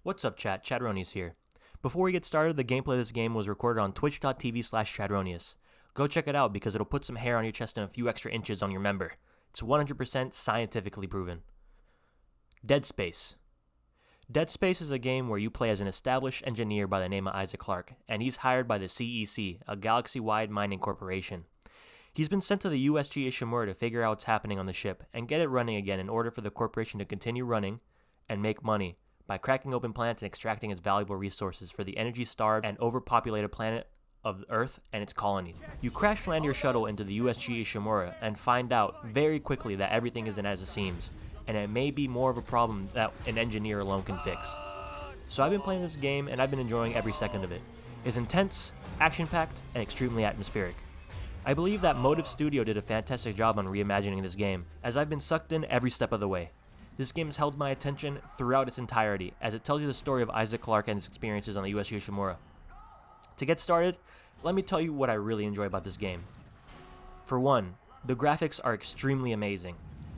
What's up, chat? Chadronius here. Before we get started, the gameplay of this game was recorded on twitch.tv/Chadronius. Go check it out because it'll put some hair on your chest and a few extra inches on your member. It's 100% scientifically proven. Deadspace. Deadspace is a game where you play as an established engineer by the name of Isaac Clarke, and he's hired by the CEC, a galaxy-wide mining corporation. He's been sent to the USG Ishimura to figure out what's happening on the ship and get it running again in order for the corporation to continue running and make money by cracking open planets and extracting its valuable resources for the energy-starved and overpopulated planet of Earth and its colonies. You crash land your shuttle into the USG Ishimura and find out very quickly that everything isn't as it seems, and it may be more of a problem that an engineer alone can fix. So I've been playing this game and I've been enjoying every second of it. It's intense, action-packed, and extremely atmospheric. I believe that Motive Studio did a fantastic job on reimagining this game, as I've been sucked in every step of the way. This game has held my attention throughout its entirety, as it tells you the story of Isaac Clarke and his experiences on the USG Ishimura. To get started, let me tell you what I really enjoy about this game. For one, the graphics are extremely amazing.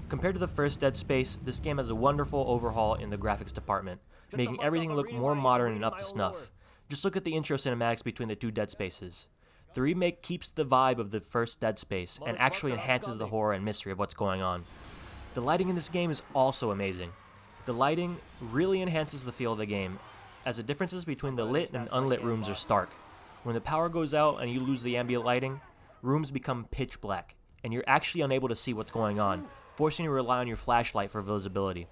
Compared to the first Dead Space, this game has a wonderful overhaul in the graphics department, making everything look more modern and up to snuff. Just look at the intro cinematics between the two Dead Spaces. The remake keeps the vibe of the first Dead Space and actually enhances the horror and mystery of what's going on. The lighting in this game is also amazing. The lighting really enhances the feel of the game, as the differences between the lit and unlit rooms are stark. When the power goes out and you lose the ambient lighting, rooms become pitch black, and you're actually unable to see what's going on, forcing you to rely on your flashlight for visibility.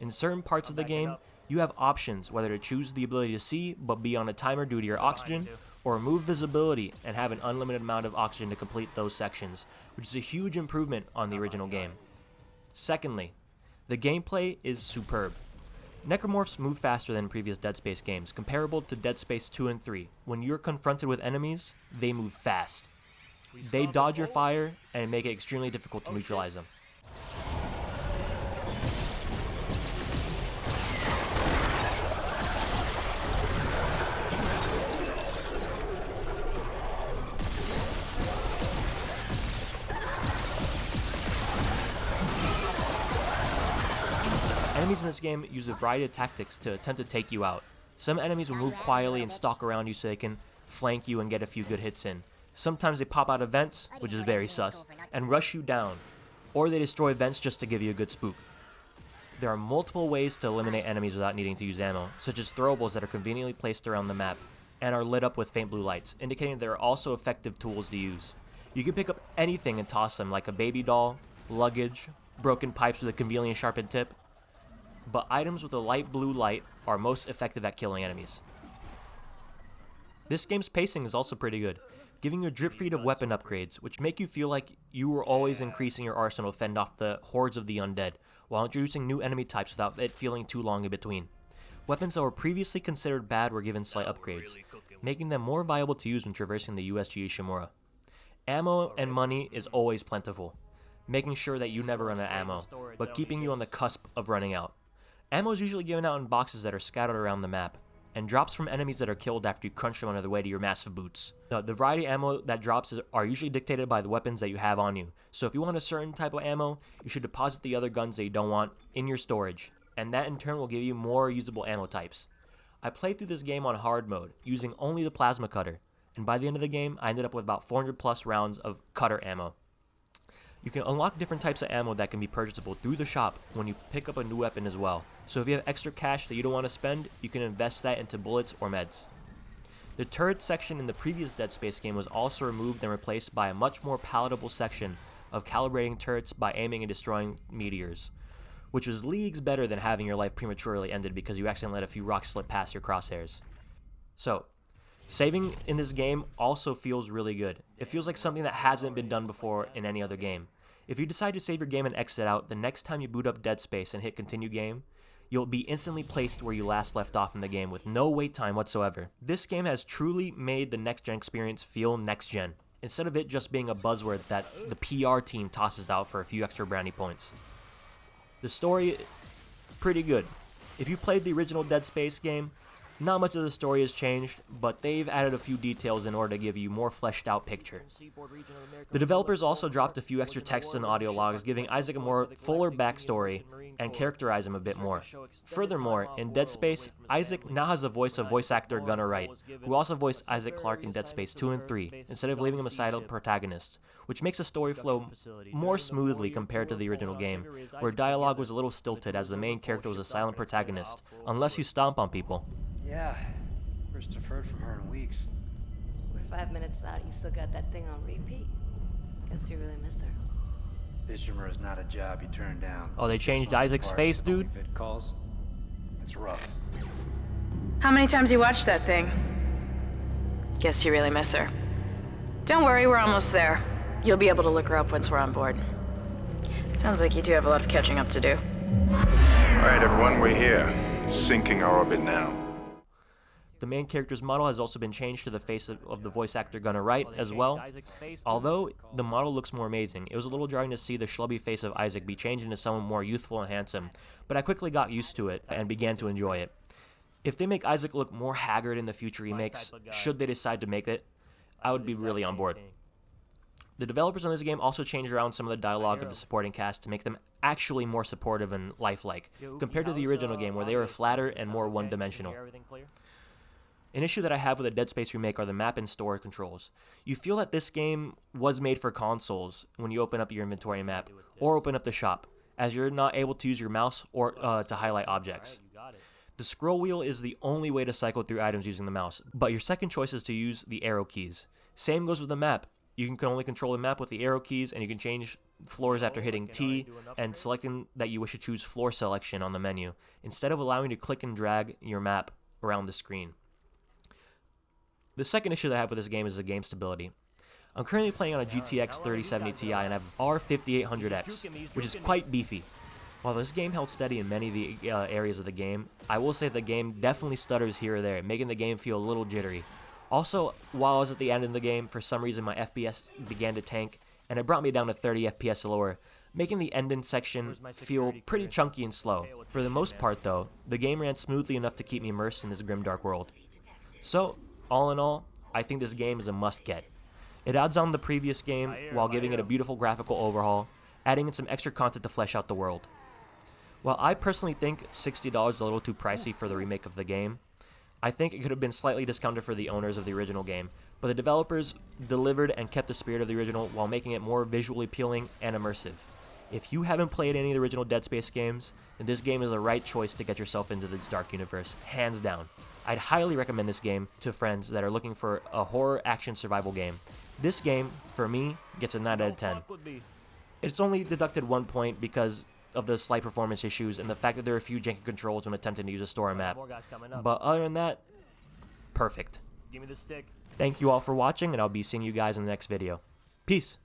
In certain parts of the game, you have options whether to choose the ability to see but be on a timer due to your oxygen, or remove visibility and have an unlimited amount of oxygen to complete those sections, which is a huge improvement on the original game. Secondly, the gameplay is superb. Necromorphs move faster than previous Dead Space games, comparable to Dead Space 2 and 3. When you're confronted with enemies, they move fast. They dodge your fire and make it extremely difficult to neutralize them. Enemies in this game use a variety of tactics to attempt to take you out. Some enemies will move quietly and stalk around you so they can flank you and get a few good hits in. Sometimes they pop out of vents, which is very sus, and rush you down, or they destroy vents just to give you a good spook. There are multiple ways to eliminate enemies without needing to use ammo, such as throwables that are conveniently placed around the map and are lit up with faint blue lights, indicating there are also effective tools to use. You can pick up anything and toss them, like a baby doll, luggage, broken pipes with a conveniently sharpened tip, but items with a light blue light are most effective at killing enemies. This game's pacing is also pretty good, giving you a drip feed of weapon upgrades, which make you feel like you were always increasing your arsenal to fend off the hordes of the undead, while introducing new enemy types without it feeling too long in between. Weapons that were previously considered bad were given slight upgrades, making them more viable to use when traversing the USG Ishimura. Ammo and money is always plentiful, making sure that you never run out of ammo, but keeping you on the cusp of running out. Ammo is usually given out in boxes that are scattered around the map, and drops from enemies that are killed after you crunch them under the weight of your massive boots. The variety of ammo that drops are usually dictated by the weapons that you have on you, so if you want a certain type of ammo, you should deposit the other guns that you don't want in your storage, and that in turn will give you more usable ammo types. I played through this game on hard mode, using only the plasma cutter, and by the end of the game, I ended up with about 400 plus rounds of cutter ammo. You can unlock different types of ammo that can be purchasable through the shop when you pick up a new weapon as well. So if you have extra cash that you don't want to spend, you can invest that into bullets or meds. The turret section in the previous Dead Space game was also removed and replaced by a much more palatable section of calibrating turrets by aiming and destroying meteors, which was leagues better than having your life prematurely ended because you accidentally let a few rocks slip past your crosshairs. So, saving in this game also feels really good. It feels like something that hasn't been done before in any other game. If you decide to save your game and exit out, the next time you boot up Dead Space and hit continue game, you'll be instantly placed where you last left off in the game with no wait time whatsoever. This game has truly made the next-gen experience feel next-gen, instead of it just being a buzzword that the PR team tosses out for a few extra brownie points. The story, pretty good. If you played the original Dead Space game, Not much of the story has changed, but they've added a few details in order to give you more fleshed out picture. The developers also dropped a few extra texts and audio logs, giving Isaac a more fuller backstory and characterize him a bit more. Furthermore, in Deadspace, Isaac now has the voice of voice actor Gunnar Wright, who also voiced Isaac Clarke in Deadspace 2 and 3, instead of leaving him a silent protagonist, which makes the story flow more smoothly compared to the original game, where dialogue was a little stilted as the main character was a silent protagonist, unless you stomp on people. Yeah, first I've heard from her in weeks. We're 5 minutes out. You still got that thing on repeat. Guess you really miss her. Fisherman is not a job you turn down. Oh, they changed Isaac's face, dude? If calls, it's rough. How many times you watched that thing? Guess you really miss her. Don't worry, we're almost there. You'll be able to look her up once we're on board. Sounds like you do have a lot of catching up to do. Alright everyone, we're here. Sinking our orbit now. The main character's model has also been changed to the face of the voice actor Gunnar Wright as well. Although the model looks more amazing, it was a little jarring to see the schlubby face of Isaac be changed into someone more youthful and handsome, but I quickly got used to it and began to enjoy it. If they make Isaac look more haggard in the future remakes, should they decide to make it, I would be really on board. The developers on this game also changed around some of the dialogue of the supporting cast to make them actually more supportive and lifelike, compared to the original game where they were flatter and more one-dimensional. An issue that I have with a Dead Space remake are the map and store controls. You feel that this game was made for consoles when you open up your inventory map, or open up the shop, as you're not able to use your mouse or to highlight objects. The scroll wheel is the only way to cycle through items using the mouse, but your second choice is to use the arrow keys. Same goes with the map. You can only control the map with the arrow keys, and you can change floors after hitting T and selecting that you wish to choose floor selection on the menu, instead of allowing you to click and drag your map around the screen. The second issue that I have with this game is the game stability. I'm currently playing on a GTX 3070 Ti and I have R5800X, which is quite beefy. While this game held steady in many of the areas of the game, I will say the game definitely stutters here or there, making the game feel a little jittery. Also, while I was at the end of the game, for some reason my FPS began to tank, and it brought me down to 30 FPS or lower, making the ending section feel pretty chunky and slow. For the most part though, the game ran smoothly enough to keep me immersed in this grimdark world. So, all in all, I think this game is a must-get. It adds on the previous game while giving it a beautiful graphical overhaul, adding in some extra content to flesh out the world. While I personally think $60 is a little too pricey for the remake of the game, I think it could have been slightly discounted for the owners of the original game, but the developers delivered and kept the spirit of the original while making it more visually appealing and immersive. If you haven't played any of the original Dead Space games, then this game is the right choice to get yourself into this dark universe, hands down. I'd highly recommend this game to friends that are looking for a horror action survival game. This game, for me, gets a 9 out of 10. It's only deducted 1 point because of the slight performance issues and the fact that there are a few janky controls when attempting to use a store map. But other than that, perfect. Thank you all for watching, and I'll be seeing you guys in the next video. Peace!